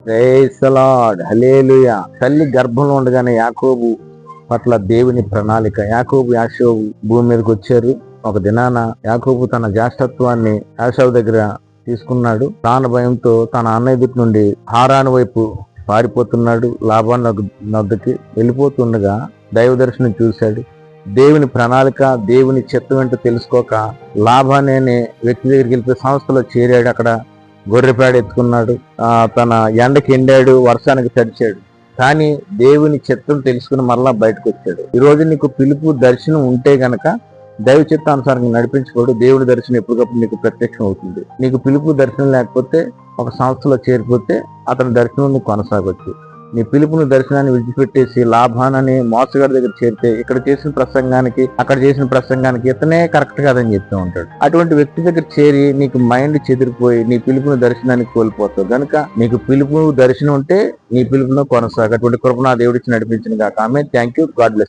Praise the lord, హల్లెలూయా. తల్లి గర్భంలో ఉండగానే యాకోబు పట్ల దేవుని ప్రణాళిక. యాషోబు భూమి మీదకి వచ్చారు. ఒక దినాన యాకోబు తన జ్యేష్ఠత్వాన్ని యాషోబు దగ్గర తీసుకున్నాడు. ప్రాణ భయంతో తన అన్న ఎదుటి నుండి హారాను వైపు పారిపోతున్నాడు. లాబాను నొద్దకి వెళ్ళిపోతుండగా దైవ దర్శనం చూశాడు. దేవుని ప్రణాళిక, దేవుని చిత్తం ఏంటో తెలుసుకోక లాబాను అనే వ్యక్తి దగ్గరికి వెళ్ళిపోయి సంస్థలో చేరాడు. అక్కడ గొర్రెపేడ ఎత్తుకున్నాడు. తన ఎండకి ఎండాడు, వర్షానికి తడిచాడు. కానీ దేవుని చిత్తం తెలుసుకుని మరలా బయటకు వచ్చాడు. ఈ రోజు నీకు పిలుపు దర్శనం ఉంటే గనక దైవ చిత్తానుసారంగా నడిపించుకోడు. దేవుడి దర్శనం ఎప్పటికప్పుడు నీకు ప్రత్యక్షం అవుతుంది. నీకు పిలుపు దర్శనం లేకపోతే ఒక సంస్థలో చేరిపోతే అతని దర్శనం నువ్వు కొనసాగొచ్చు. నీ పిలుపుని దర్శనాన్ని విడిచిపెట్టేసి లాభానని మోసగాడి దగ్గర చేరితే ఇక్కడ చేసిన ప్రసంగానికి అక్కడ చేసిన ప్రసంగానికి ఇతనే కరెక్ట్ కాదని చెప్తూ ఉంటాడు. అటువంటి వ్యక్తి దగ్గర చేరి నీకు మైండ్ చెదిరిపోయి నీ పిలుపుని దర్శనానికి కోల్పోతావు. కనుక నీకు పిలుపు దర్శనం ఉంటే నీ పిలుపును కొనసాగు. అటువంటి కృప నా దేవుడిచ్చి నడిపించిన గాక. ఆమేన్. Thank you. God bless.